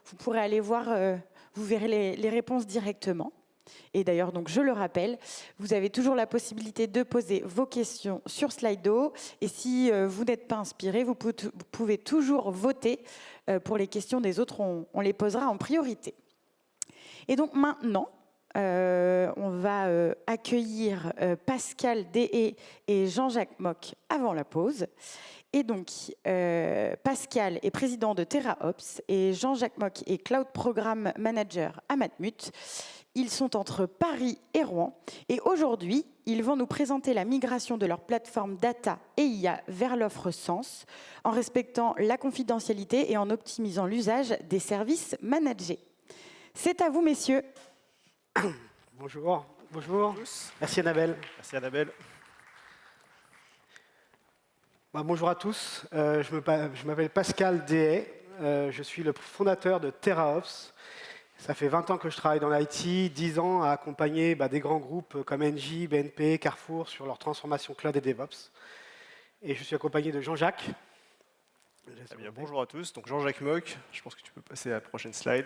vous pourrez aller voir, vous verrez les réponses directement. Et d'ailleurs, donc, je le rappelle, vous avez toujours la possibilité de poser vos questions sur Slido. Et si vous n'êtes pas inspiré, vous pouvez toujours voter pour les questions des autres. On les posera en priorité. Et donc maintenant, on va accueillir Pascal Deshaies et Jean-Jacques Mock avant la pause. Et donc, Pascal est président de TerraOps et Jean-Jacques Mock est Cloud Program Manager à Matmut. Ils sont entre Paris et Rouen. Et aujourd'hui, ils vont nous présenter la migration de leur plateforme data et IA vers l'offre Sens, en respectant la confidentialité et en optimisant l'usage des services managés. C'est à vous, messieurs. Bonjour. Bonjour. Merci Annabelle. Merci Annabelle. Bonjour à tous. Je m'appelle Pascal Deshaies. Je suis le fondateur de TerraOps. Ça fait 20 ans que je travaille dans l'IT, 10 ans à accompagner des grands groupes comme Engie, BNP, Carrefour sur leur transformation cloud et DevOps. Et je suis accompagné de Jean-Jacques. Bonjour à tous, donc Jean-Jacques Mock, je pense que tu peux passer à la prochaine slide.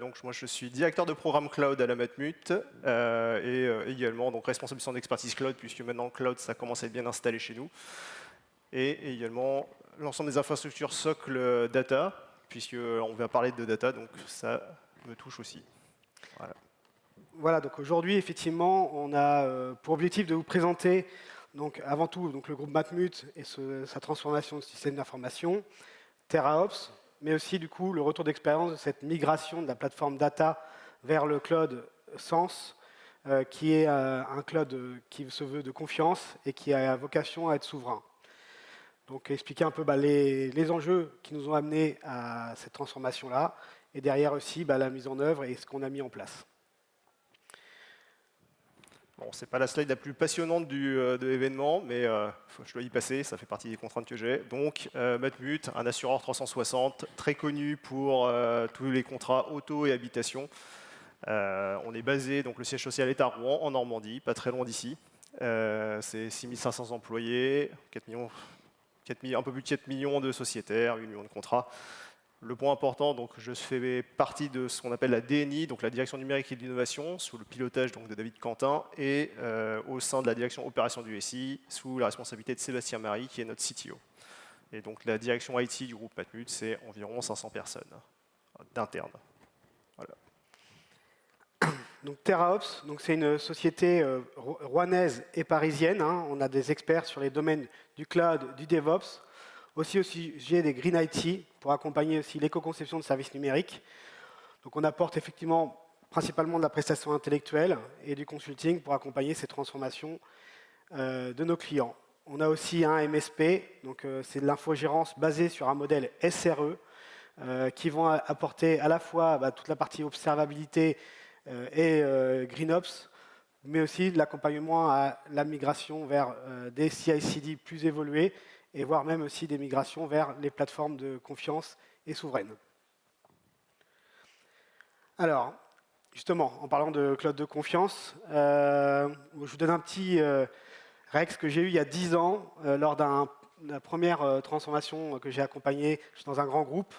Donc moi je suis directeur de programme cloud à la Matmut et également donc responsable du centre d'expertise cloud, puisque maintenant le cloud ça commence à être bien installé chez nous. Et également l'ensemble des infrastructures socle data, puisqu'on va parler de data, donc ça me touche aussi. Voilà, donc aujourd'hui effectivement on a pour objectif de vous présenter donc, avant tout donc, le groupe Matmut et sa transformation de système d'information, TerraOps, mais aussi du coup le retour d'expérience de cette migration de la plateforme data vers le cloud Sens, qui est un cloud qui se veut de confiance et qui a vocation à être souverain. Donc expliquer un peu les enjeux qui nous ont amenés à cette transformation-là, et derrière aussi la mise en œuvre et ce qu'on a mis en place. Bon, c'est pas la slide la plus passionnante de l'événement, mais je dois y passer, ça fait partie des contraintes que j'ai. Donc, Matmut, un assureur 360, très connu pour tous les contrats auto et habitation. On est basé, donc le siège social est à Rouen, en Normandie, pas très loin d'ici. C'est 6500 employés, 4 millions, un peu plus de 4 millions de sociétaires, 8 millions de contrats. Le point important, donc, je fais partie de ce qu'on appelle la DNI, donc la direction numérique et de l'innovation, sous le pilotage donc, de David Quentin, et au sein de la direction opération du SI, sous la responsabilité de Sébastien Marie, qui est notre CTO. Et donc la direction IT du groupe Matmut, c'est environ 500 personnes d'internes. Voilà. Donc TerraOps, c'est une société rouennaise et parisienne. On a des experts sur les domaines du cloud, du DevOps, aussi au sujet des Green IT, pour accompagner aussi l'éco-conception de services numériques. Donc on apporte effectivement principalement de la prestation intellectuelle et du consulting pour accompagner ces transformations de nos clients. On a aussi un MSP, donc c'est de l'infogérance basée sur un modèle SRE, qui vont apporter à la fois toute la partie observabilité et GreenOps, mais aussi de l'accompagnement à la migration vers des CI/CD plus évolués, et voire même aussi des migrations vers les plateformes de confiance et souveraines. Alors, justement, en parlant de cloud de confiance, je vous donne un petit Rex que j'ai eu il y a 10 ans, lors de la première transformation que j'ai accompagnée dans un grand groupe.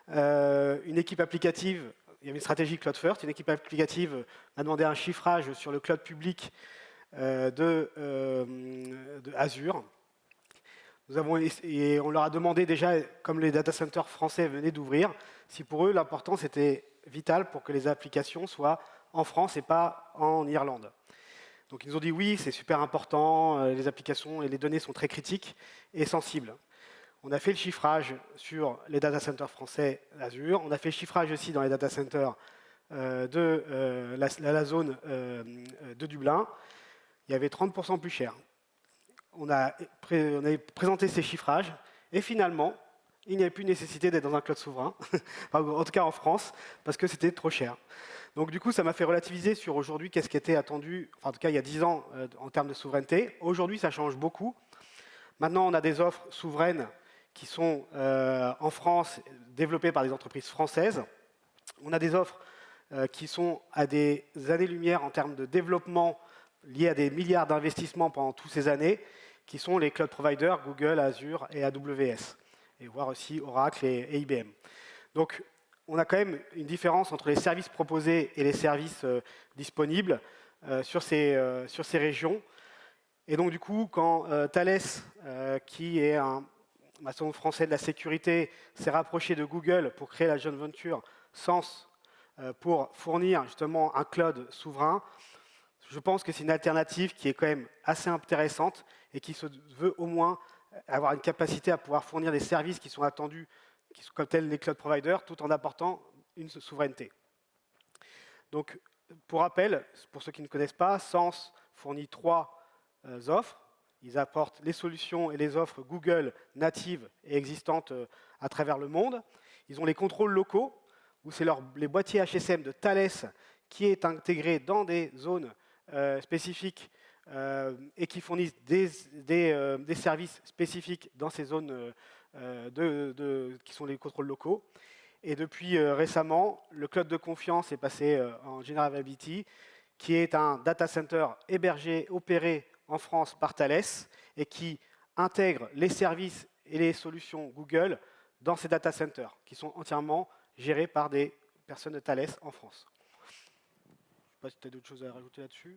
Une équipe applicative, il y avait une stratégie Cloud First, une équipe applicative m'a demandé un chiffrage sur le cloud public de Azure. Et on leur a demandé déjà, comme les data centers français venaient d'ouvrir, si pour eux l'important c'était vital pour que les applications soient en France et pas en Irlande. Donc ils nous ont dit oui, c'est super important, les applications et les données sont très critiques et sensibles. On a fait le chiffrage sur les data centers français Azure, on a fait le chiffrage aussi dans les data centers de la zone de Dublin. Il y avait 30% plus cher. On a présenté ces chiffrages et finalement, il n'y avait plus nécessité d'être dans un cloud souverain, en tout cas en France, parce que c'était trop cher. Donc du coup, ça m'a fait relativiser sur aujourd'hui qu'est-ce qui était attendu, en tout cas il y a 10 ans en termes de souveraineté. Aujourd'hui, ça change beaucoup. Maintenant, on a des offres souveraines qui sont en France développées par des entreprises françaises. On a des offres qui sont à des années-lumière en termes de développement liés à des milliards d'investissements pendant toutes ces années, qui sont les cloud providers, Google, Azure et AWS, et voire aussi Oracle et IBM. Donc, on a quand même une différence entre les services proposés et les services disponibles sur ces régions. Et donc, du coup, quand Thales, qui est un mastodonte français de la sécurité, s'est rapproché de Google pour créer la joint venture SENS pour fournir justement un cloud souverain, je pense que c'est une alternative qui est quand même assez intéressante et qui se veut au moins avoir une capacité à pouvoir fournir des services qui sont attendus, qui sont comme tels les cloud providers, tout en apportant une souveraineté. Donc, pour rappel, pour ceux qui ne connaissent pas, SENS fournit 3 offres. Ils apportent les solutions et les offres Google natives et existantes à travers le monde. Ils ont les contrôles locaux, où c'est les boîtiers HSM de Thales qui est intégré dans des zones spécifiques et qui fournissent des services spécifiques dans ces zones qui sont les contrôles locaux. Et depuis récemment, le cloud de confiance est passé en General Availability, qui est un data center hébergé, opéré en France par Thales et qui intègre les services et les solutions Google dans ces data centers, qui sont entièrement gérés par des personnes de Thales en France. Je ne sais pas si tu as d'autres choses à rajouter là-dessus.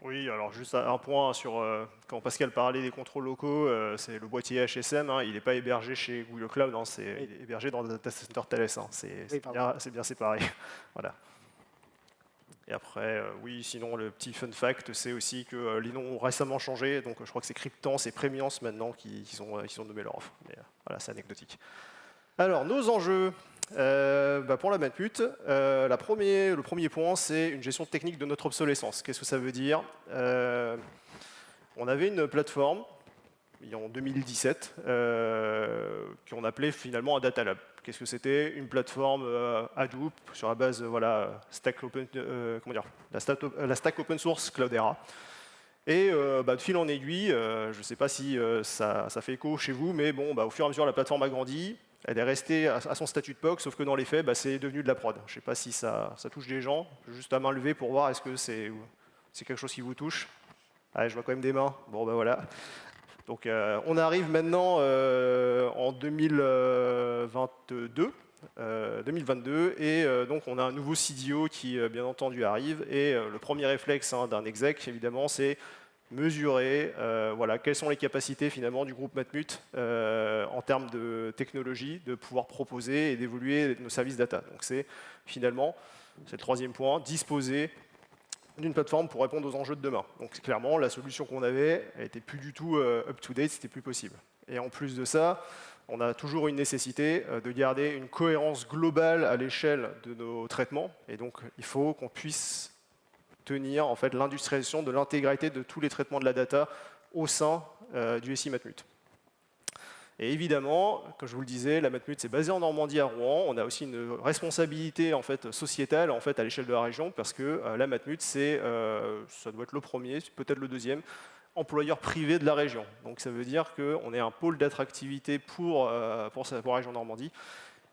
Oui, alors juste un point sur quand Pascal parlait des contrôles locaux, c'est le boîtier HSM, il n'est pas hébergé chez Google Cloud, il est hébergé dans le data center Thales, c'est bien séparé. Voilà. Et après, oui, sinon le petit fun fact, c'est aussi que les noms ont récemment changé, donc je crois que c'est Cryptance et Premiance maintenant qui ont nommé leur offre. Mais voilà, c'est anecdotique. Alors, nos enjeux. Pour la Matmut, le premier point, c'est une gestion technique de notre obsolescence. Qu'est-ce que ça veut dire? On avait une plateforme, en 2017, qu'on appelait finalement un Data Lab. Qu'est-ce que c'était? Une plateforme Hadoop sur la base la stack open source Cloudera. Et de fil en aiguille, je ne sais pas si ça fait écho chez vous, mais bon, au fur et à mesure, la plateforme a grandi. Elle est restée à son statut de POC, sauf que dans les faits, c'est devenu de la prod. Je ne sais pas si ça touche des gens. Juste à main levée pour voir, est-ce que c'est quelque chose qui vous touche? Je vois quand même des mains. Bon, voilà. Donc, on arrive maintenant en 2022, et donc on a un nouveau CDO qui, bien entendu, arrive. Et le premier réflexe d'un exec, évidemment, c'est mesurer quelles sont les capacités finalement du groupe Matmut en termes de technologie, de pouvoir proposer et d'évoluer nos services data. Donc c'est finalement, c'est le troisième point, disposer d'une plateforme pour répondre aux enjeux de demain. Donc clairement, la solution qu'on avait, elle n'était plus du tout up-to-date, c'était plus possible. Et en plus de ça, on a toujours une nécessité de garder une cohérence globale à l'échelle de nos traitements. Et donc il faut qu'on puisse tenir en fait l'industrialisation de l'intégralité de tous les traitements de la data au sein du SI Matmut. Et évidemment, comme je vous le disais, la Matmut c'est basée en Normandie à Rouen. On a aussi une responsabilité en fait sociétale en fait à l'échelle de la région parce que la Matmut ça doit être le premier, peut-être le deuxième employeur privé de la région. Donc ça veut dire qu'on est un pôle d'attractivité pour la région Normandie.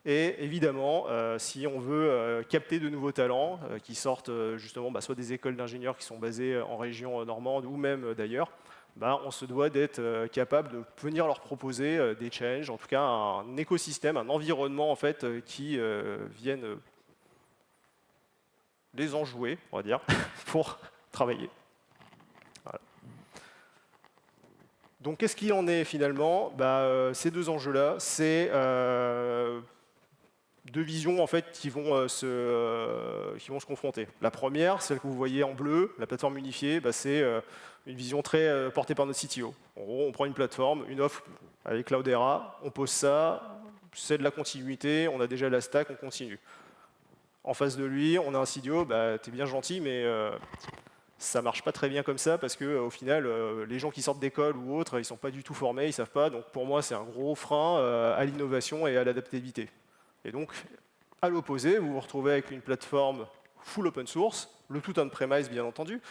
Et évidemment, si on veut capter de nouveaux talents qui sortent justement soit des écoles d'ingénieurs qui sont basées en région normande ou même d'ailleurs, on se doit d'être capable de venir leur proposer des challenges, en tout cas un écosystème, un environnement en fait qui vienne les enjouer, on va dire, pour travailler. Voilà. Donc qu'est-ce qu'il en est finalement? Ces deux enjeux-là, c'est deux visions en fait qui vont se confronter. La première, celle que vous voyez en bleu, la plateforme unifiée, c'est une vision très portée par notre CTO. En gros, on prend une plateforme, une offre avec Cloudera, on pose ça, c'est de la continuité, on a déjà la stack, on continue. En face de lui, on a un CTO, t'es bien gentil, mais ça marche pas très bien comme ça parce que au final, les gens qui sortent d'école ou autres, ils sont pas du tout formés, ils savent pas. Donc pour moi, c'est un gros frein à l'innovation et à l'adaptabilité. Et donc, à l'opposé, vous vous retrouvez avec une plateforme full open source, le tout on-premise bien entendu,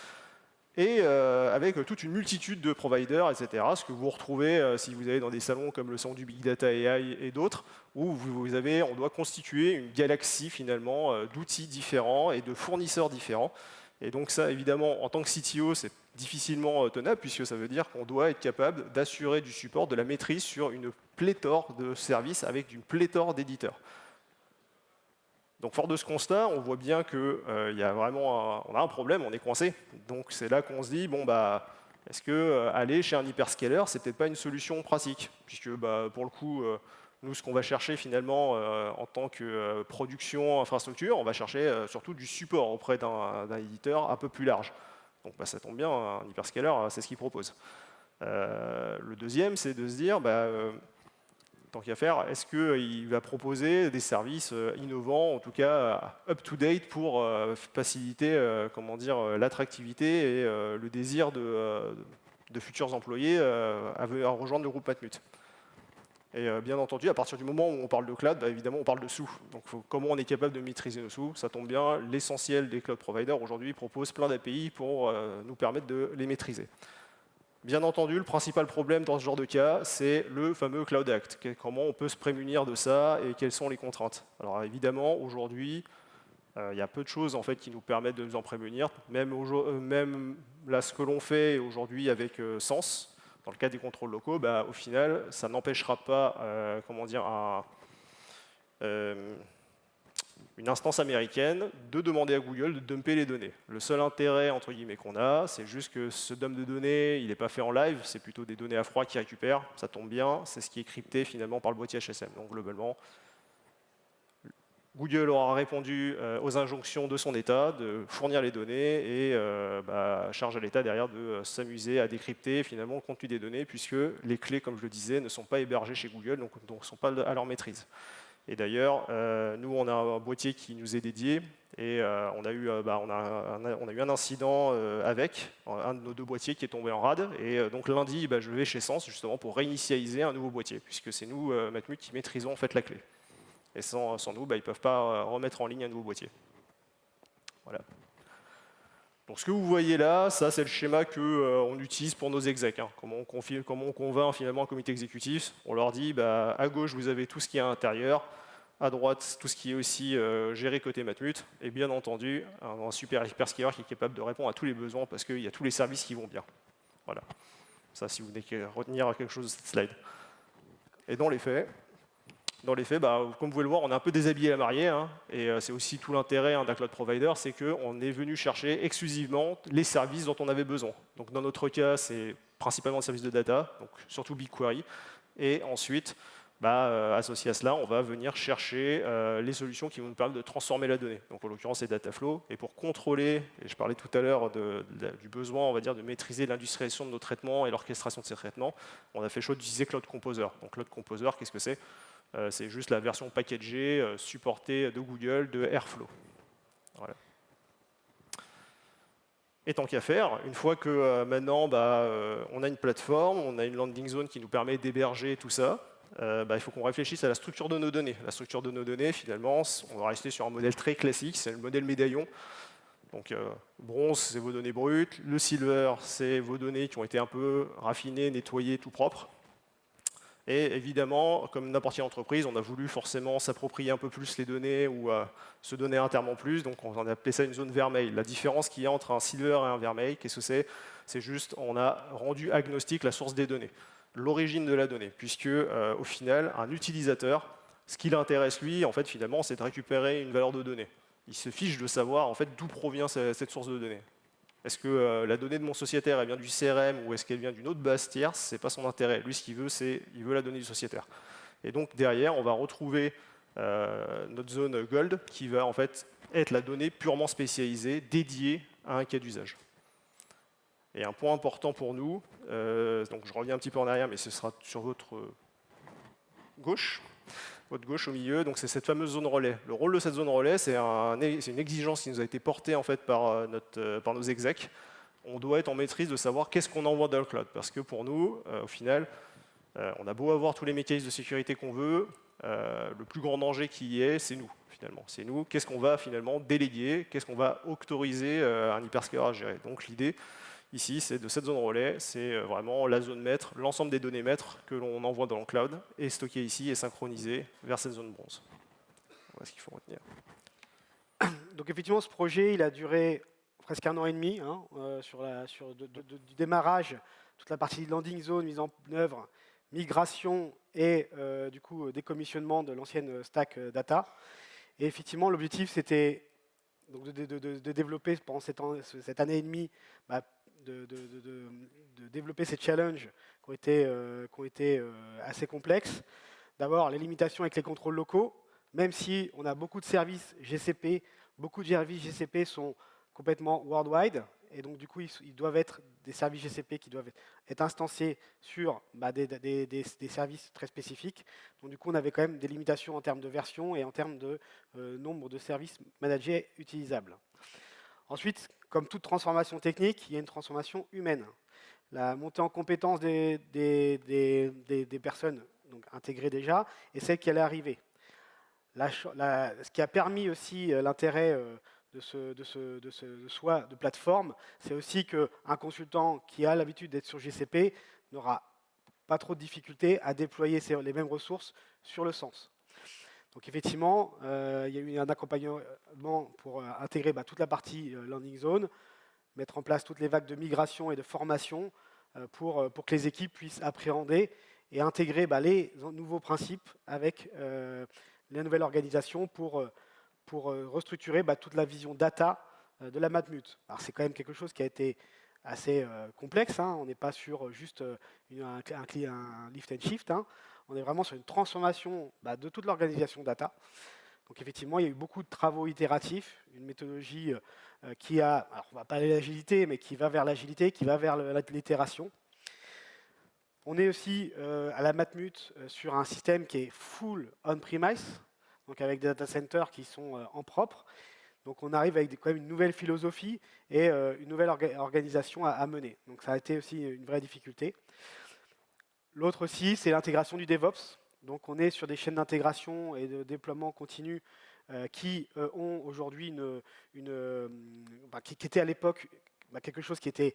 et avec toute une multitude de providers, etc. Ce que vous retrouvez si vous allez dans des salons comme le salon du Big Data AI et d'autres, où on doit constituer une galaxie finalement d'outils différents et de fournisseurs différents. Et donc ça, évidemment, en tant que CTO, c'est difficilement tenable, puisque ça veut dire qu'on doit être capable d'assurer du support, de la maîtrise sur une pléthore de services avec une pléthore d'éditeurs. Donc fort de ce constat, on voit bien qu'il y a vraiment on a un problème, on est coincé. Donc c'est là qu'on se dit, bon bah, est-ce que aller chez un hyperscaler, c'est peut-être pas une solution pratique, puisque bah, pour le coup, nous ce qu'on va chercher finalement en tant que production infrastructure, on va chercher surtout du support auprès d'un éditeur un peu plus large. Donc bah, ça tombe bien, un hyperscaler, c'est ce qu'il propose. Le deuxième, c'est de se dire, bah, tant qu'à faire, est-ce qu'il va proposer des services innovants, en tout cas up-to-date, pour faciliter comment dire, l'attractivité et le désir de futurs employés à rejoindre le groupe Matmut. Et bien entendu, à partir du moment où on parle de cloud, bah, évidemment, on parle de sous. Donc comment on est capable de maîtriser nos sous? Ça tombe bien, l'essentiel des cloud providers aujourd'hui proposent plein d'API pour nous permettre de les maîtriser. Bien entendu, le principal problème dans ce genre de cas, c'est le fameux Cloud Act. Comment on peut se prémunir de ça et quelles sont les contraintes? Alors évidemment, aujourd'hui, il y a peu de choses en fait, qui nous permettent de nous en prémunir. Même là, ce que l'on fait aujourd'hui avec Sens, dans le cas des contrôles locaux, bah, au final, ça n'empêchera pas comment dire, une instance américaine de demander à Google de dumper les données. Le seul intérêt entre guillemets qu'on a, c'est juste que ce dump de données, il n'est pas fait en live, c'est plutôt des données à froid qui récupèrent, ça tombe bien, c'est ce qui est crypté finalement par le boîtier HSM. Donc globalement, Google aura répondu aux injonctions de son État de fournir les données et charge à l'État derrière de s'amuser à décrypter finalement le contenu des données, puisque les clés, comme je le disais, ne sont pas hébergées chez Google, donc ne sont pas à leur maîtrise. Et d'ailleurs, nous, on a un boîtier qui nous est dédié et on a eu un incident avec un de nos deux boîtiers qui est tombé en rade. Et donc lundi, je vais chez Sens justement pour réinitialiser un nouveau boîtier, puisque c'est nous, Matmut, qui maîtrisons en fait la clé. Et sans nous, ils ne peuvent pas remettre en ligne un nouveau boîtier. Voilà. Donc ce que vous voyez là, ça c'est le schéma qu'on utilise pour nos execs. Hein. Comment on convainc finalement un comité exécutif. On leur dit, à gauche vous avez tout ce qui est à l'intérieur, à droite tout ce qui est aussi géré côté Matmut, et bien entendu un super hyperscaler qui est capable de répondre à tous les besoins parce qu'il y a tous les services qui vont bien. Voilà. Ça si vous voulez retenir quelque chose de cette slide. Et dans les faits, comme vous pouvez le voir, on est un peu déshabillé à la mariée, hein, et c'est aussi tout l'intérêt d'un cloud provider, c'est qu'on est venu chercher exclusivement les services dont on avait besoin. Donc dans notre cas, c'est principalement le service de data, donc surtout BigQuery, et ensuite, associé à cela, on va venir chercher les solutions qui vont nous permettre de transformer la donnée. Donc en l'occurrence, c'est Dataflow, et pour contrôler, et je parlais tout à l'heure du besoin, on va dire, de maîtriser l'industrialisation de nos traitements et l'orchestration de ces traitements, on a fait choix d'utiliser Cloud Composer. Donc Cloud Composer, qu'est-ce que c'est? C'est juste la version packagée, supportée de Google, de Airflow. Voilà. Et tant qu'à faire, une fois que maintenant on a une plateforme, on a une landing zone qui nous permet d'héberger tout ça, il faut qu'on réfléchisse à la structure de nos données. La structure de nos données, finalement, on va rester sur un modèle très classique, c'est le modèle médaillon. Donc bronze, c'est vos données brutes, le silver, c'est vos données qui ont été un peu raffinées, nettoyées, tout propre. Et évidemment, comme n'importe quelle entreprise, on a voulu forcément s'approprier un peu plus les données ou se donner un terme en plus, donc on a appelé ça une zone vermeille. La différence qu'il y a entre un silver et un vermeil, qu'est-ce que c'est? C'est juste, on a rendu agnostique la source des données, l'origine de la donnée, puisque au final, un utilisateur, ce qui l'intéresse lui, en fait, finalement, c'est de récupérer une valeur de données. Il se fiche de savoir en fait d'où provient cette source de données. Est-ce que la donnée de mon sociétaire elle vient du CRM ou est-ce qu'elle vient d'une autre base tierce? Ce n'est pas son intérêt. Lui, ce qu'il veut, c'est il veut la donnée du sociétaire. Et donc derrière, on va retrouver notre zone Gold qui va en fait être la donnée purement spécialisée, dédiée à un cas d'usage. Et un point important pour nous, donc je reviens un petit peu en arrière, mais ce sera sur votre gauche au milieu, donc c'est cette fameuse zone relais. Le rôle de cette zone relais, c'est une exigence qui nous a été portée en fait par nos execs. On doit être en maîtrise de savoir qu'est-ce qu'on envoie dans le cloud, parce que pour nous, au final, on a beau avoir tous les mécanismes de sécurité qu'on veut, le plus grand danger qui y est, c'est nous, finalement. C'est nous, qu'est-ce qu'on va finalement déléguer, qu'est-ce qu'on va autoriser à un hyperscaler à gérer. Donc l'idée, ici, c'est de cette zone relais, c'est vraiment la zone maître, l'ensemble des données maîtres que l'on envoie dans le cloud est stocké ici et synchronisé vers cette zone bronze. Voilà ce qu'il faut retenir. Donc effectivement, ce projet, il a duré presque 1 an et demi, du démarrage, toute la partie landing zone, mise en œuvre, migration et du coup décommissionnement de l'ancienne stack data. Et effectivement, l'objectif, c'était donc de développer pendant cette année et demie, bah, de développer ces challenges qui ont été assez complexes. D'abord, les limitations avec les contrôles locaux. Même si on a beaucoup de services GCP, beaucoup de services GCP sont complètement worldwide, et donc du coup, ils doivent être des services GCP qui doivent être instanciés sur des services très spécifiques. Donc du coup, on avait quand même des limitations en termes de version et en termes de nombre de services managés utilisables. Ensuite, comme toute transformation technique, il y a une transformation humaine. La montée en compétence des personnes donc intégrées déjà et celle qui allait arriver. Ce qui a permis aussi l'intérêt de plateforme, c'est aussi qu'un consultant qui a l'habitude d'être sur GCP n'aura pas trop de difficultés à déployer les mêmes ressources sur le sens. Donc effectivement, il y a eu un accompagnement pour intégrer toute la partie landing zone, mettre en place toutes les vagues de migration et de formation pour que les équipes puissent appréhender et intégrer les nouveaux principes avec la nouvelle organisation pour restructurer toute la vision data de la Matmut. Alors c'est quand même quelque chose qui a été assez complexe, hein. On n'est pas sur juste un lift and shift, hein. On est vraiment sur une transformation de toute l'organisation data. Donc effectivement, il y a eu beaucoup de travaux itératifs, une méthodologie qui a, alors on ne va pas aller à l'agilité, mais qui va vers l'agilité, qui va vers l'itération. On est aussi à la Matmut sur un système qui est full on-premise, donc avec des data centers qui sont en propre. Donc on arrive avec quand même une nouvelle philosophie et une nouvelle organisation à mener. Donc ça a été aussi une vraie difficulté. L'autre aussi, c'est l'intégration du DevOps. Donc on est sur des chaînes d'intégration et de déploiement continu qui ont aujourd'hui qui étaient à l'époque quelque chose qui n'était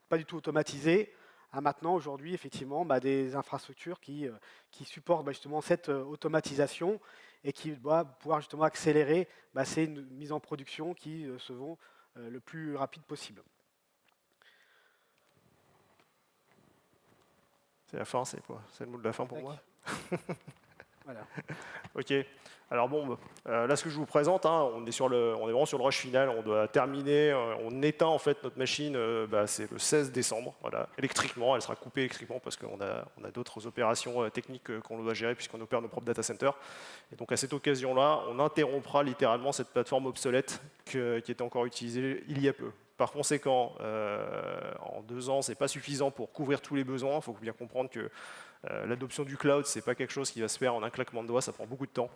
pas du tout automatisé, à maintenant aujourd'hui effectivement des infrastructures qui supportent justement cette automatisation et qui doivent pouvoir justement accélérer ces mises en production qui se vont le plus rapide possible. C'est la fin, c'est quoi? C'est le mot de la fin pour moi. Voilà. Ok. Alors bon, là ce que je vous présente, hein, on est vraiment sur le rush final. On doit terminer. On éteint en fait notre machine. C'est le 16 décembre. Voilà, électriquement, elle sera coupée électriquement parce qu'on a d'autres opérations techniques qu'on doit gérer puisqu'on opère nos propres data centers. Et donc à cette occasion-là, on interrompra littéralement cette plateforme obsolète qui était encore utilisée il y a peu. Par conséquent, en 2 ans, ce n'est pas suffisant pour couvrir tous les besoins. Il faut bien comprendre que l'adoption du cloud, ce n'est pas quelque chose qui va se faire en un claquement de doigts, ça prend beaucoup de temps.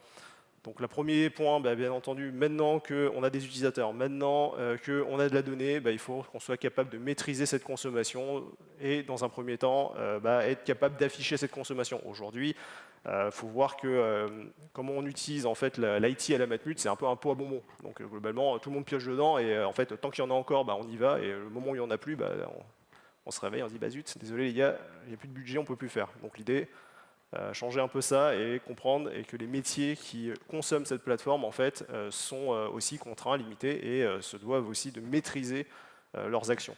Donc le premier point, bien entendu, maintenant qu'on a des utilisateurs, maintenant qu'on a de la donnée, il faut qu'on soit capable de maîtriser cette consommation et dans un premier temps, être capable d'afficher cette consommation. Aujourd'hui, il faut voir que comment on utilise en fait l'IT à la Matmut, c'est un peu un pot à bonbons. Donc globalement, tout le monde pioche dedans et en fait, tant qu'il y en a encore, on y va et le moment où il n'y en a plus, on se réveille, on se dit zut, désolé les gars, il n'y a plus de budget, on ne peut plus faire. Donc l'idée, changer un peu ça et comprendre et que les métiers qui consomment cette plateforme en fait sont aussi contraints, limités et se doivent aussi de maîtriser leurs actions.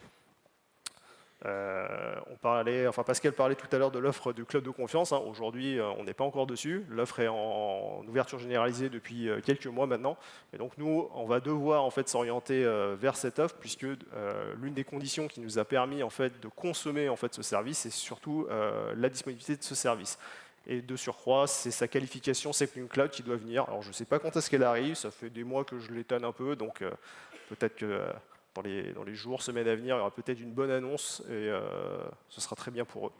Pascal parlait tout à l'heure de l'offre du club de confiance. Hein. Aujourd'hui, on n'est pas encore dessus. L'offre est en ouverture généralisée depuis quelques mois maintenant. Et donc nous, on va devoir en fait s'orienter vers cette offre puisque l'une des conditions qui nous a permis en fait de consommer en fait ce service, c'est surtout la disponibilité de ce service. Et de surcroît, c'est sa qualification SecNum Cloud qui doit venir. Alors je ne sais pas quand est-ce qu'elle arrive. Ça fait des mois que je l'étonne un peu, donc peut-être que dans les jours, semaines à venir, il y aura peut-être une bonne annonce et ce sera très bien pour eux.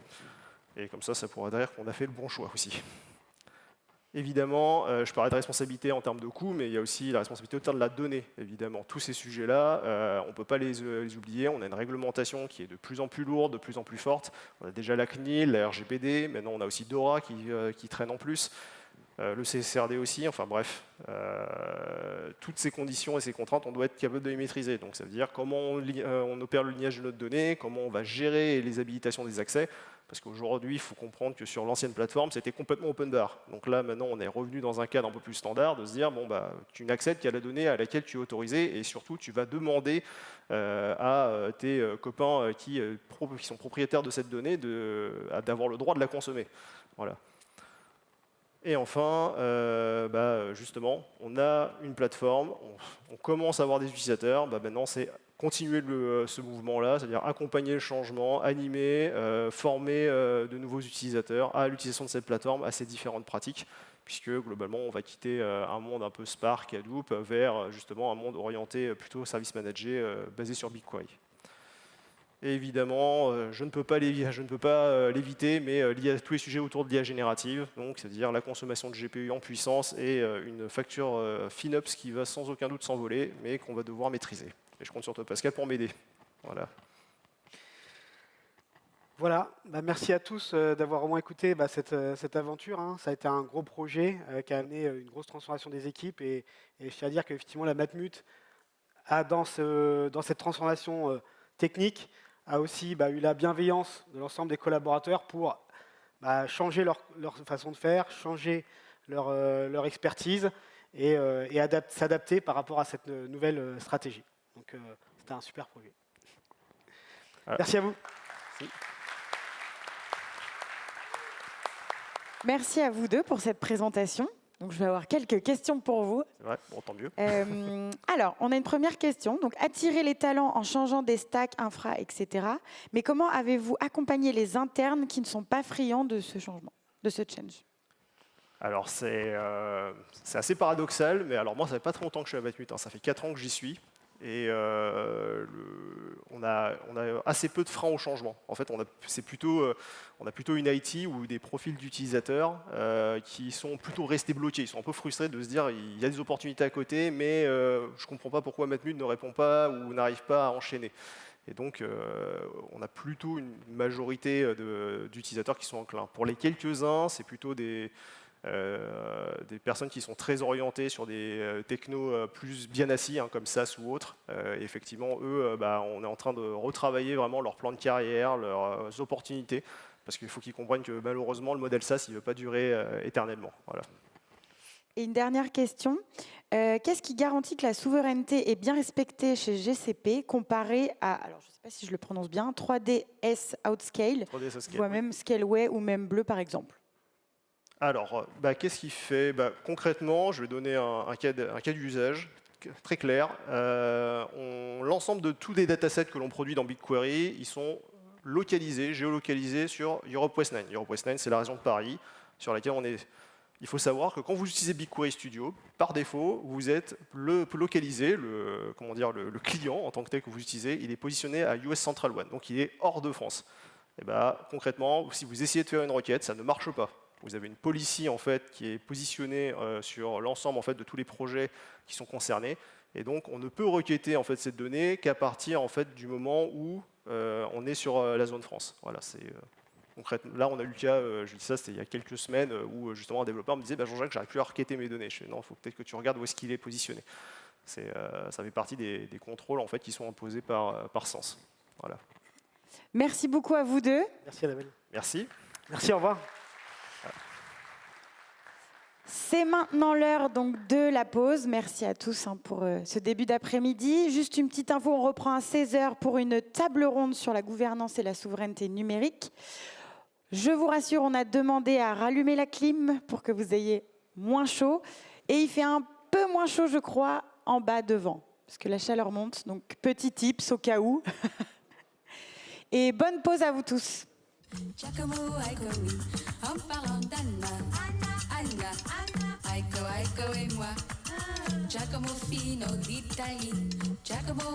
Et comme ça pourra dire qu'on a fait le bon choix aussi. Évidemment, je parlais de responsabilité en termes de coûts, mais il y a aussi la responsabilité au terme de la donnée, évidemment. Tous ces sujets-là, on ne peut pas les oublier. On a une réglementation qui est de plus en plus lourde, de plus en plus forte. On a déjà la CNIL, la RGPD, maintenant on a aussi DORA qui traîne en plus. Le CSRD aussi, enfin bref, toutes ces conditions et ces contraintes, on doit être capable de les maîtriser. Donc ça veut dire comment on opère le lignage de notre donnée, comment on va gérer les habilitations des accès, parce qu'aujourd'hui, il faut comprendre que sur l'ancienne plateforme, c'était complètement open bar. Donc là, maintenant, on est revenu dans un cadre un peu plus standard, de se dire, tu n'accèdes qu'à la donnée à laquelle tu es autorisé, et surtout, tu vas demander à tes copains qui sont propriétaires de cette donnée d'avoir le droit de la consommer. Voilà. Et enfin, justement, on a une plateforme, on commence à avoir des utilisateurs. Maintenant, c'est continuer ce mouvement-là, c'est-à-dire accompagner le changement, animer, former de nouveaux utilisateurs à l'utilisation de cette plateforme, à ces différentes pratiques, puisque globalement, on va quitter un monde un peu Spark, Hadoop, vers justement un monde orienté plutôt service managé, basé sur BigQuery. Et évidemment, je ne peux pas l'éviter, mais lié à tous les sujets autour de l'IA générative, donc c'est-à-dire la consommation de GPU en puissance et une facture FinOps qui va sans aucun doute s'envoler, mais qu'on va devoir maîtriser. Et je compte sur toi, Pascal, pour m'aider. Voilà. Voilà, merci à tous d'avoir au moins écouté cette aventure. Ça a été un gros projet qui a amené une grosse transformation des équipes. Et je tiens à dire qu'effectivement, la Matmut a, dans cette transformation technique, a aussi eu la bienveillance de l'ensemble des collaborateurs pour changer leur façon de faire, changer leur expertise et s'adapter par rapport à cette nouvelle stratégie. Donc, c'était un super projet. Voilà. Merci à vous. Merci. Merci à vous deux pour cette présentation. Donc, je vais avoir quelques questions pour vous. C'est vrai, bon, tant mieux. Alors, on a une première question. Donc, attirer les talents en changeant des stacks, infra, etc. Mais comment avez-vous accompagné les internes qui ne sont pas friands de ce changement, de ce change? Alors, c'est assez paradoxal, mais alors moi, ça fait pas très longtemps que je suis à Matmut, ça fait 4 ans que j'y suis. Et on a assez peu de freins au changement. En fait, on a plutôt une IT ou des profils d'utilisateurs qui sont plutôt restés bloqués. Ils sont un peu frustrés de se dire il y a des opportunités à côté, mais je ne comprends pas pourquoi Matmut ne répond pas ou n'arrive pas à enchaîner. Et donc, on a plutôt une majorité d'utilisateurs qui sont enclins. Pour les quelques-uns, c'est plutôt des personnes qui sont très orientées sur des technos plus bien assis, comme SaaS ou autres. Et effectivement, eux, on est en train de retravailler vraiment leur plan de carrière, leurs opportunités, parce qu'il faut qu'ils comprennent que malheureusement, le modèle SaaS, il ne veut pas durer éternellement. Voilà. Et une dernière question. Qu'est-ce qui garantit que la souveraineté est bien respectée chez GCP comparé à, alors je ne sais pas si je le prononce bien, 3DS Outscale, 3DS Outscale, voire même Scaleway ou même Bleu par exemple? Alors, qu'est-ce qu'il fait? Concrètement, je vais donner un cas d'usage très clair. L'ensemble de tous les datasets que l'on produit dans BigQuery, ils sont localisés, géolocalisés sur Europe West 9. Europe West 9, c'est la région de Paris sur laquelle on est. Il faut savoir que quand vous utilisez BigQuery Studio, par défaut, vous êtes localisé, le client en tant que tel que vous utilisez, il est positionné à US Central One, donc il est hors de France. Et concrètement, si vous essayez de faire une requête, ça ne marche pas. Vous avez une policy en fait qui est positionnée sur l'ensemble en fait de tous les projets qui sont concernés, et donc on ne peut requêter en fait cette donnée qu'à partir en fait du moment où on est sur la zone France. Voilà, c'est concrètement. Là, on a eu le cas, je dis ça, c'était il y a quelques semaines, où justement un développeur me disait Jean-Jacques, j'arrive plus à requêter mes données. Je dis non, il faut peut-être que tu regardes où est-ce qu'il est positionné. Ça fait partie des contrôles en fait qui sont imposés par Sens. Voilà. Merci beaucoup à vous deux. Merci Annabelle. Merci. Merci, au revoir. C'est maintenant l'heure donc de la pause. Merci à tous pour ce début d'après-midi. Juste une petite info, on reprend à 16h pour une table ronde sur la gouvernance et la souveraineté numérique. Je vous rassure, on a demandé à rallumer la clim pour que vous ayez moins chaud. Et il fait un peu moins chaud, je crois, en bas devant, parce que la chaleur monte. Donc petit tips au cas où. Et bonne pause à vous tous. Giacomo, Aiko, en parlant d'Anna, Anna, Aiko et moi, Giacomo Fino d'Italie, Giacomo.